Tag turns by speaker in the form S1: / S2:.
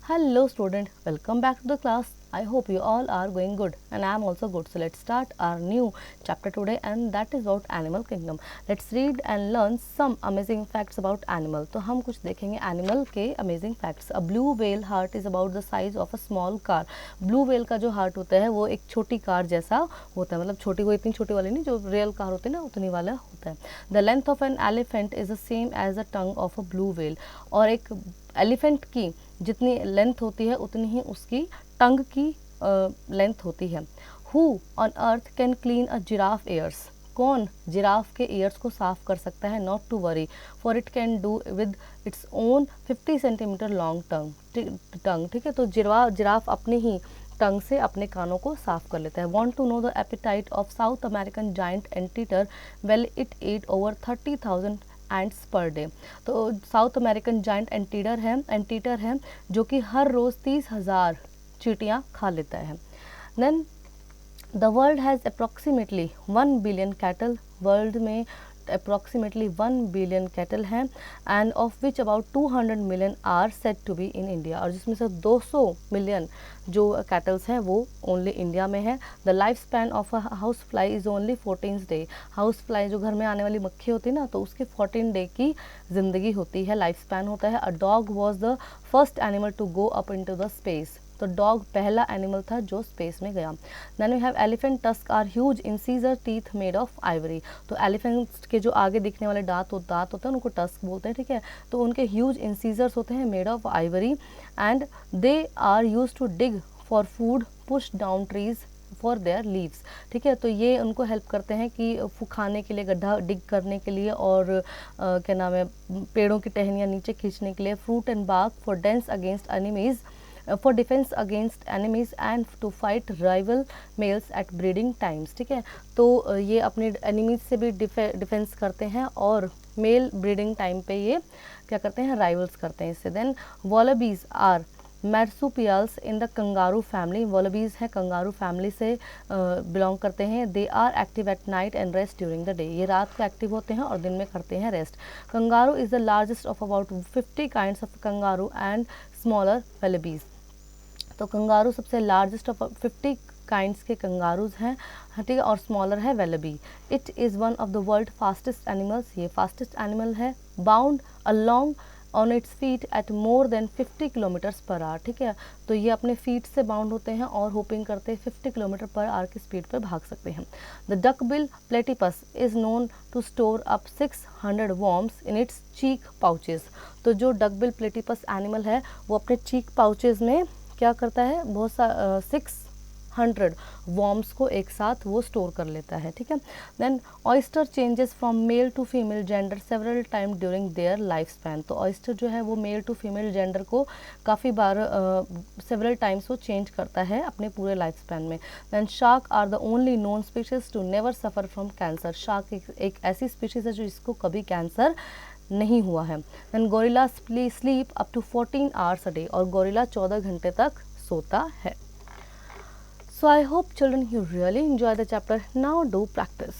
S1: Hello student, welcome back to the class. I hope you all are going good and I am also good. So let's start our new chapter today and that is about animal kingdom. Let's read and learn some amazing facts about animal. तो हम कुछ देखेंगे animal के amazing facts. A blue whale heart is about the size of a small car. Blue whale का जो heart होता है वो एक छोटी कार जैसा होता है, मतलब छोटी, वो इतनी छोटी वाली नहीं, जो real कार होती है ना उतनी वाला होता है. The length of an elephant is the same as the tongue of a blue whale. और एक एलिफेंट की जितनी लेंथ होती है उतनी ही उसकी टंग की लेंथ होती है. Who on earth can clean a giraffe ears? कौन जिराफ के ईयर्स को साफ कर सकता है? Not to worry, for it can do with its own 50 centimetre long tongue. ठीक है, तो जिराफ अपनी ही टंग से अपने कानों को साफ कर लेता है. Want to know the appetite of South American giant anteater? Well it eat over 30,000 ants per day. तो साउथ अमेरिकन जाइंट एंटीटर है जो कि हर रोज़ 30,000 चींटियाँ खा लेता है. Then the world has approximately 1 billion cattle. वर्ल्ड में अप्रॉक्सीमेटली 1 बिलियन कैटल हैं and of which about 200 million are set to be in India. और जिसमें से 200 मिलियन जो कैटल्स हैं वो ओनली इंडिया में है. The life span of a house fly is only 14 day. House fly जो घर में आने वाली मक्खी होती है ना, तो उसकी 14 डे की ज़िंदगी होती है, लाइफ स्पैन होता है. A dog was the first animal to go up in to the space. तो डॉग पहला एनिमल था जो स्पेस में गया. Then we have elephant tusk are huge incisor teeth made of ivory. तो एलिफेंट के जो आगे दिखने वाले दांत होते हैं उनको टस्क बोलते हैं. ठीक है, तो उनके ह्यूज इंसीजर्स होते हैं made of ivory and they are use to dig for food, push down trees for their leaves. ठीक है, तो ये उनको हेल्प करते हैं कि खाने के लिए, गड्ढा डिग करने के लिए और क्या नाम है, पेड़ों की टहनियाँ नीचे खींचने के लिए. Fruit and bark for dens against enemies, for defence against enemies and to fight rival males at breeding times. ठीक है, तो ये अपने एनिमीज से भी डिफेंस करते हैं और मेल ब्रीडिंग टाइम पे ये क्या करते हैं, राइवल्स करते हैं इससे. Then wallabies are marsupials in the kangaroo family. Wallabies हैं कंगारू फैमिली से बिलोंग करते हैं. They are active at night and rest during the day. ये रात को एक्टिव होते हैं और दिन में करते हैं rest. Kangaroo is the largest of about 50 kinds of kangaroo and smaller wallabies. तो कंगारू सबसे लार्जेस्ट ऑफ 50 काइंड्स के कंगारूज हैं, ठीक है, और स्मॉलर है wallaby. It is one of the world fastest animals. ये फास्टेस्ट एनिमल है. Bound along on its feet at more than 50 kilometres per hour. ठीक है, तो ये अपने फीट से बाउंड होते हैं और होपिंग करते हैं 50 किलोमीटर पर आवर की स्पीड पर भाग सकते हैं. The duckbill platypus is known to store up 600 worms in its cheek pouches. तो जो डकबिल प्लेटिपस एनिमल है वो अपने चीक पाउचेस में क्या करता है, बहुत सा 600 वॉर्म्स को एक साथ वो स्टोर कर लेता है. ठीक है. Then oyster changes from male to female gender several time during their life span. तो ऑयस्टर जो है वो मेल टू फीमेल जेंडर को काफ़ी बार सेवरल टाइम्स वो चेंज करता है अपने पूरे लाइफ स्पैन में. Then shark are the only known species to never suffer from cancer. Shark एक ऐसी स्पीशीज़ है जो जिसको कभी कैंसर नहीं हुआ है. Then gorilla sleep up to 14 hours a day. और गोरिल्ला 14 घंटे तक सोता है. So I hope children you really enjoy the chapter. Now do practice.